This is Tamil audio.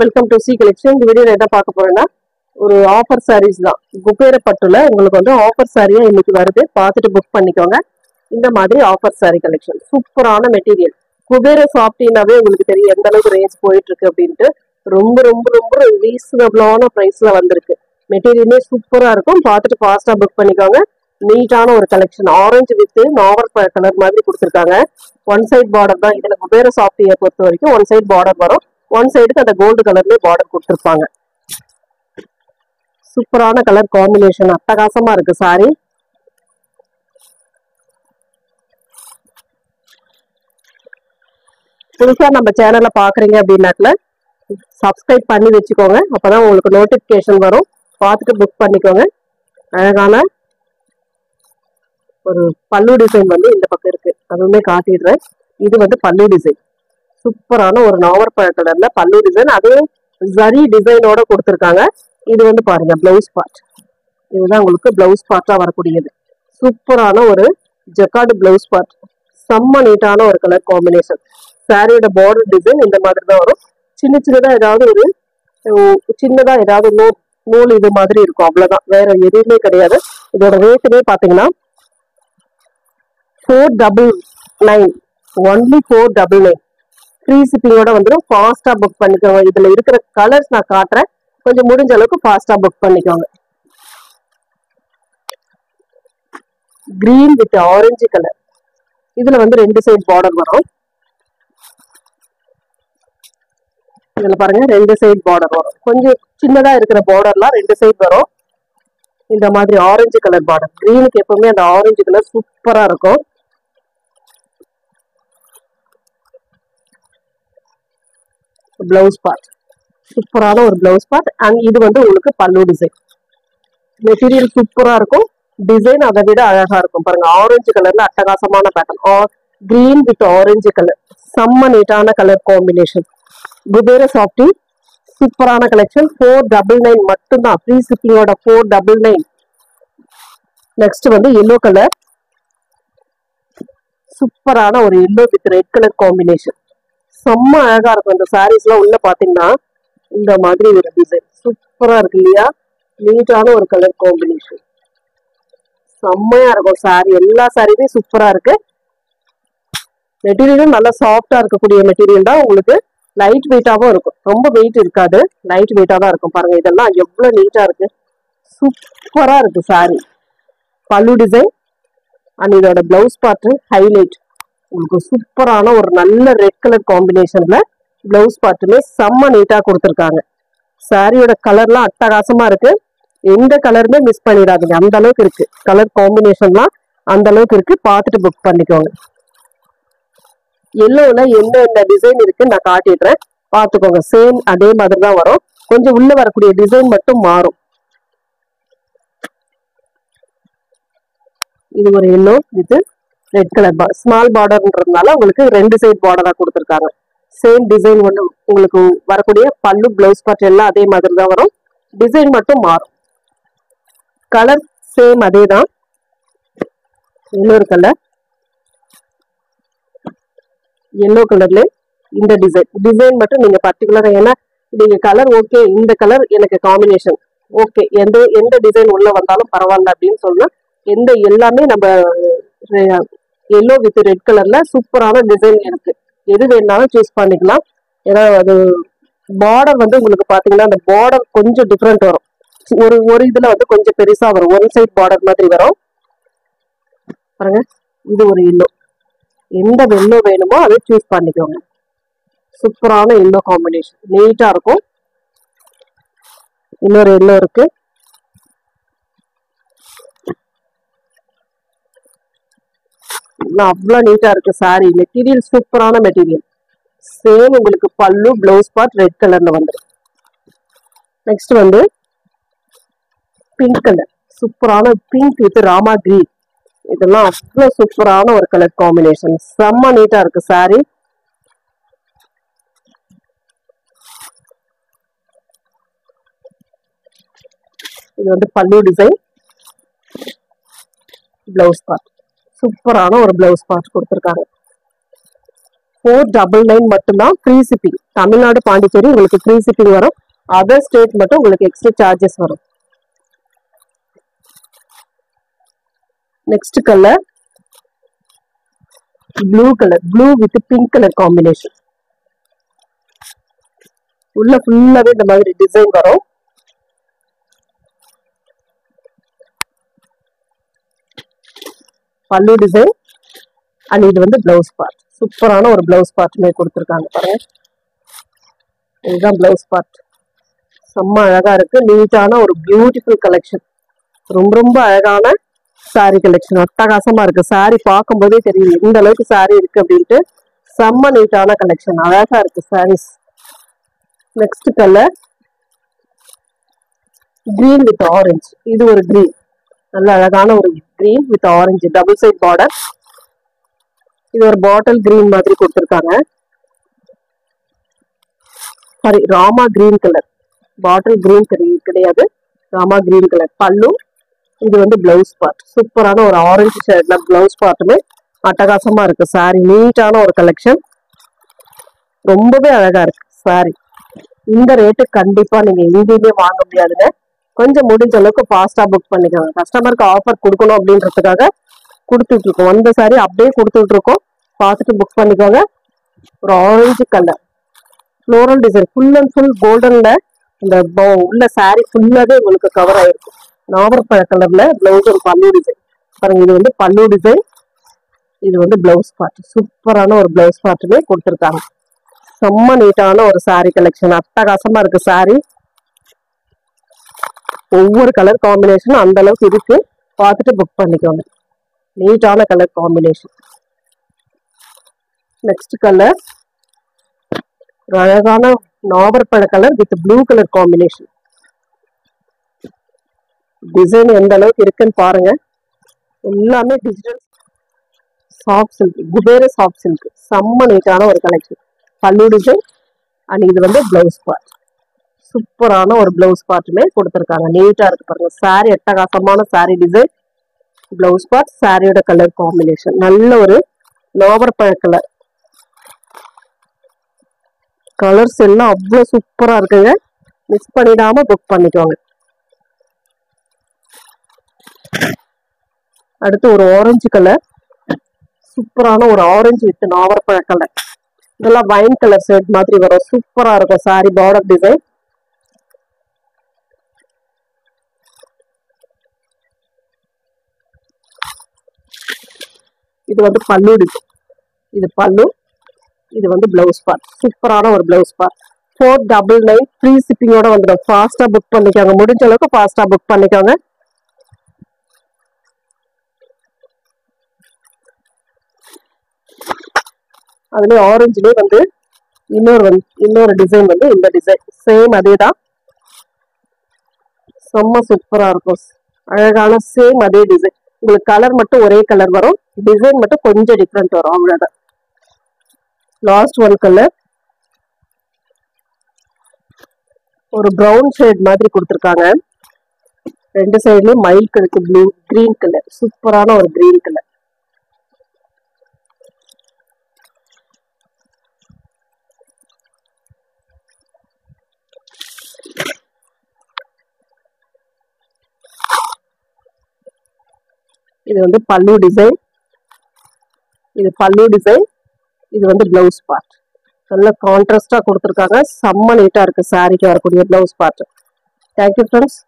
Welcome to C collection. இந்த வீடியோல என்ன பார்க்க போறேன்னா ஒரு ஆஃபர் சாரீஸ் தான். குபேரப்பட்டுல உங்களுக்கு வந்து ஆஃபர் சாரியா இன்னைக்கு வருது, பார்த்துட்டு புக் பண்ணிக்கோங்க. இந்த மாதிரி ஆஃபர் சாரி கலெக்ஷன் சூப்பரான மெட்டீரியல். குபேர சாஃப்டினாவே உங்களுக்கு தெரியும் எந்த அளவுக்கு ரேஞ்ச் போயிட்டு இருக்கு அப்படின்ட்டு. ரொம்ப ரொம்ப ரொம்ப ரீசனபிளான பிரைஸ்ல வந்திருக்கு. மெட்டீரியலே சூப்பரா இருக்கும், பார்த்துட்டு ஃபாஸ்டா புக் பண்ணிக்கோங்க. நீட்டான ஒரு collection. Orange with novel colour மாதிரி கொடுத்துருக்காங்க. ஒன் சைட் பார்டர் தான் இதுல. குபேர சாஃப்டியை பொறுத்த வரைக்கும் ஒன் சைட் பார்டர் வரும், ஒன் சைடுக்கு அந்த கோல்டு கலர்லயே பார்டர் கொடுத்துருப்பாங்க. சூப்பரான கலர் காம்பினேஷன், அட்டகாசமா இருக்கு சாரி. புதுசா நம்ம சேனலை பாக்குறீங்க அப்படின்னாக்கல சப்ஸ்கிரைப் பண்ணி வச்சுக்கோங்க, அப்பதான் உங்களுக்கு நோட்டிபிகேஷன் வரும். பார்த்துட்டு புக் பண்ணிக்கோங்க. அழகான ஒரு பல்லு டிசைன் வந்து இந்த பக்கம் இருக்கு, அதுவுமே காட்டிடுறேன். இது வந்து பல்லு டிசைன், சூப்பரான ஒரு நாவற்பழ கலர்ல பல்லு டிசைன், அதே ஜரி டிசைனோட கொடுத்துருக்காங்க. இது வந்து பாருங்க பிளவுஸ் பார்ட். இதுதான் உங்களுக்கு பிளவுஸ் பார்ட்டா வரக்கூடியது. சூப்பரான ஒரு ஜக்கார்டு பிளவுஸ் பார்ட், செம்ம நீட்டான ஒரு கலர் காம்பினேஷன். சாரியோட பார்டர் டிசைன் இந்த மாதிரி தான் வரும். சின்ன சின்னதா ஏதாவது ஒரு சின்னதா ஏதாவது நூல் இது மாதிரி இருக்கும், அவ்வளவுதான், வேற எதுவுமே கிடையாது. இதோட ரேட்டுமே பாத்தீங்கன்னா 499, ஒன்லி 499. ஃப்ரீ ஷிப்பிங்கோட வந்துடும். ஃபாஸ்டா புக் பண்ணிக்கோங்க. இதுல இருக்கிற கலர்ஸ் நான் காட்டுறேன், கொஞ்சம் முடிஞ்ச அளவுக்கு ஃபாஸ்டா புக் பண்ணிக்கோங்க. Green with orange colour. இதுல வந்து ரெண்டு சைடு பார்டர் வரும். இதுல பாருங்க ரெண்டு சைடு பார்டர் வரும். கொஞ்சம் சின்னதா இருக்கிற பார்டர்லாம் ரெண்டு சைடு வரும். இந்த மாதிரி ஆரஞ்சு கலர் பார்டர். கிரீனுக்கு எப்பவுமே அந்த ஆரஞ்சு கலர் சூப்பரா இருக்கும். பிளவுஸ் பார்ட், சூப்பரான ஒரு பிளவுஸ் பார்ட். அண்ட் இது வந்து உங்களுக்கு பல்லு டிசைன். மெட்டீரியல் சூப்பரா இருக்கும், டிசைன் அதை விட அழகா இருக்கும். பாருங்க ஆரஞ்சு கலர்ல அட்டகாசமான pattern, green with orange colour, செம்ம நீட்டான கலர் காம்பினேஷன். குபேர சாஃப்டி சூப்பரான கலெக்ஷன். 499 மட்டும்தான், ஃப்ரீ ஷிப்பிங்கோட 499. நெக்ஸ்ட் வந்து எல்லோ கலர், சூப்பரான ஒரு yellow with red colour combination, செம்ம அழகா இருக்கும். இந்த சாரீஸ் எல்லாம் உள்ள பாத்தீங்கன்னா இந்த மாதிரி ஒரு டிசைன் சூப்பரா இருக்கு இல்லையா? நீட்டான ஒரு கலர் காம்பினேஷன், செம்மையா இருக்கும் சாரி. எல்லா சாரியுமே சூப்பரா இருக்கு. மெட்டீரியலும் நல்லா சாஃப்டா இருக்கக்கூடிய மெட்டீரியல் தான். உங்களுக்கு லைட் வெயிட்டாவும் இருக்கும், ரொம்ப வெயிட் இருக்காது, லைட் வெயிட்டா தான் இருக்கும். பாருங்க இதெல்லாம் எவ்வளவு நீட்டா இருக்கு, சூப்பரா இருக்கு சாரி. பல்லு டிசைன் அண்ட் இதோட பிளவுஸ் பார்ட் ஹைலைட். உங்களுக்கு சூப்பரான ஒரு நல்ல ரெட் கலர் காம்பினேஷன்ல பிளவுஸ் பார்ட்டுமே செம்ம நீட்டா கொடுத்துருக்காங்க. சாரியோட கலர்லாம் அட்டகாசமா இருக்கு, எந்த கலருமே மிஸ் பண்ணிடாதீங்க, அந்த அளவுக்கு இருக்கு. கலர் காம்பினேஷன்லாம் அந்த அளவுக்கு இருக்கு, பார்த்துட்டு புக் பண்ணிக்கோங்க. எல்லோல என்ன டிசைன் இருக்குன்னு நான் காட்டிடுறேன், பார்த்துக்கோங்க. சேம் அதே மாதிரி தான் வரும், கொஞ்சம் உள்ள வரக்கூடிய டிசைன் மட்டும் மாறும். இது ஒரு yellow with red colour small பார்டர்ன்றதுனால உங்களுக்கு ரெண்டு சைட் பார்டரா கொடுத்துருக்காங்க. சேம் டிசைன் ஒன்று உங்களுக்கு வரக்கூடிய பல்லு பிளவுஸ் பார்ட் எல்லாம் அதே மாதிரி தான் வரும், டிசைன் மட்டும் மாறும். கலர் சேம் அதே தான். இன்னொரு கலர் எல்லோ கலர்ல இந்த டிசைன் மட்டும் நீங்க பர்டிகுலரா, ஏன்னா நீங்க கலர் ஓகே, இந்த கலர் எனக்கு காம்பினேஷன் ஓகே, எந்த டிசைன் உள்ள வந்தாலும் பரவாயில்ல அப்படின்னு சொன்னா எல்லாமே நம்ம எல்லோ வித் ரெட் கலர்ல சூப்பரான டிசைன் இருக்கு. எது வேணாலும் சூஸ் பண்ணிக்கலாம். ஏன்னா அது பார்டர் வந்து உங்களுக்கு பாத்தீங்கன்னா அந்த பார்டர் கொஞ்சம் டிஃப்ரெண்ட் வரும். ஒரு இதுல வந்து கொஞ்சம் பெருசா வரும், ஒன் சைட் பார்டர் மாதிரி வரும். பாருங்க இது ஒரு எல்லோ, எந்த எல்லோ வேணுமோ அதை சூஸ் பண்ணிக்கோங்க. சூப்பரான எல்லோ காம்பினேஷன், நீட்டா இருக்கும். இன்னொரு எல்லோ இருக்கு, அவ்வளவு நீட்டா இருக்கு சாரி. மெட்டீரியல் சூப்பரான மெட்டீரியல். சேம் உங்களுக்கு பல்லு பிளவுஸ் பார்ட் ரெட் கலர்ல வந்துடும். நெக்ஸ்ட் வந்து பிங்க் கலர், சூப்பரான பிங்க் வித் ராமா கிரீன். இதெல்லாம் அவ்வளவு சூப்பரான ஒரு கலர் காம்பினேஷன், செம்ம நீட்டா இருக்கு சாரி. இது வந்து பல்லு டிசைன், பிளவுஸ் பார்ட் சூப்பரான ஒரு பிளவுஸ் பார்ட் கொடுத்துருக்காங்க. 499 மட்டும்தான் ஃப்ரீ ஷிப்பிங். தமிழ்நாடு பாண்டிச்சேரி உங்களுக்கு ஃப்ரீ ஷிப்பிங் வரும். அதர் ஸ்டேட் மட்டும் உங்களுக்கு எக்ஸ்ட்ரா சார்ஜஸ் வரும். Next colour blue colour, blue with pink colour combination. உள்ள ஃபுல்லாவே இந்த மாதிரி டிசைன் வரும். பல்லு டிசைன் அண்ட் இது வந்து பிளவுஸ் பார்ட். சூப்பரான ஒரு பிளவுஸ் பார்ட்மே கொடுத்துருக்காங்க பாருங்க. இதுதான் பிளவுஸ் பார்ட். செம்ம அழகா இருக்கு. நீட்டான ஒரு பியூட்டிஃபுல் கலெக்ஷன். ரொம்ப ரொம்ப அழகான சாரி கலெக்ஷன். அட்டகாசமா இருக்கு. சாரி பார்க்கும் போதே தெரியுது எந்த அளவுக்கு சாரி இருக்கு அப்படின்ட்டு. செம்ம நீட்டான கலெக்ஷன். அழகா இருக்கு saris. Next colour green with orange. இது ஒரு கிரீன், நல்ல அழகான ஒரு green with orange double side border. இது ஒரு பாட்டில் கிரீன் மாதிரி கொடுத்துருக்காங்க. Sorry, Rama green colour. Bottle green கிடையாது, ராமா கிரீன் கலர். பல்லு. இது வந்து பிளவுஸ் பார்ட். சூப்பரான ஒரு ஆரஞ்சு ஷேட்ல பிளவுஸ் பார்ட்டுமே அட்டகாசமா இருக்கு. சாரி நீட்டான ஒரு கலெக்ஷன். ரொம்பவே அழகா இருக்கு சாரி. இந்த ரேட்டு கண்டிப்பா நீங்க எங்கேயுமே வாங்க முடியாதுங்க. கொஞ்சம் முடிஞ்ச அளவுக்கு ஃபாஸ்டா புக் பண்ணிக்கோங்க. கஸ்டமருக்கு ஆஃபர் கொடுக்கணும் அப்படின்றதுக்காக கொடுத்துட்டு இருக்கோம். அந்த சாரி அப்படியே கொடுத்துட்டு இருக்கோம். பார்த்துட்டு புக் பண்ணிக்கோங்க. ஒரு orange colour floral design, full and full கோல்டன்ல இந்த உள்ள சாரி ஃபுல்லாவே உங்களுக்கு கவர் ஆயிருக்கும். நாவற்பழ கலர்ல பிளவுஸ் ஒரு பல்லு டிசைன் பாருங்க. இது வந்து பல்லு டிசைன், இது வந்து பிளவுஸ் பார்ட். சூப்பரான ஒரு பிளவுஸ் பார்ட்டுமே கொடுத்துருக்காங்க. செம்ம நீட்டான ஒரு சாரி கலெக்ஷன். அட்டகாசமா இருக்கு சாரி. ஒவ்வொரு கலர் காம்பினேஷனும் அந்த அளவுக்கு இருக்கு. பார்த்துட்டு புக் பண்ணிக்கோங்க. நீட்டான கலர் காம்பினேஷன். நெக்ஸ்ட் கலர் அழகான நாவற்பழ colour with blue colour combination. Design எந்த அளவுக்கு இருக்குன்னு பாருங்க. எல்லாமே digital soft silk, Kubera soft silk. செம்ம நீட்டான ஒரு கலெக்ஷன். பல்லு டிசைன் அண்ட் இது வந்து பிளவுஸ் பார்ட். சூப்பரான ஒரு பிளவுஸ் பார்ட்டுமே கொடுத்துருக்காங்க. நீட்டா இருக்கு பாருங்க. சாரி அட்டகாசமான சாரி டிசைன், பிளவுஸ் பார்ட், சாரியோட கலர் காம்பினேஷன் நல்ல ஒரு நாவற்பழ கலர். கலர்ஸ் எல்லாம் அவ்வளோ சூப்பரா இருக்குங்க. மிஸ் பண்ணிடாம புக் பண்ணிக்கோங்க. அடுத்து ஒரு ஆரஞ்சு கலர், சூப்பரான ஒரு ஆரஞ்சு வித் நாவற்பழ கலர். இதெல்லாம் வைன் கலர் ஷேட் மாதிரி வரும். சூப்பரா இருக்கும் சாரி பார்டர் டிசைன். இது வந்து பல்லு டிசைன். இது பல்லு, இது வந்து பிளவுஸ் பார்ட். சூப்பரான ஒரு பிளவுஸ் பார்ட். 499 ஃப்ரீ ஷிப்பிங்கோட வந்துடும். ஃபாஸ்டா புக் பண்ணிக்கோங்க. முடிஞ்ச அளவுக்கு ஃபாஸ்டா புக் பண்ணிக்கோங்க. அதுலயே ஆரஞ்சுலயே வந்து இன்னொரு டிசைன் வந்து இந்த டிசைன் சேம் அதேதான். செம்ம சூப்பரா இருக்கும். அழகான சேம் அதே டிசைன். உங்களுக்கு கலர் மட்டும் ஒரே கலர் வரும், டிசைன் மட்டும் கொஞ்சம் டிஃப்ரெண்ட் வரும், அவ்வளவுதான். லாஸ்ட் ஒன் கலர் ஒரு பிரவுன் ஷேட் மாதிரி கொடுத்துருக்காங்க. ரெண்டு சைட்லயும் மயில் கலருக்கு ப்ளூ கிரீன் கலர். சூப்பரான ஒரு கிரீன் கலர். இது வந்து பல்லு டிசைன், இது பல்லு டிசைன், இது வந்து பிளவுஸ் பார்ட். நல்ல கான்ட்ராஸ்டா கொடுத்துருக்காங்க. செம்ம நீட்டா இருக்கு சாரிக்கு வரக்கூடிய பிளவுஸ் பார்ட். Thank you friends.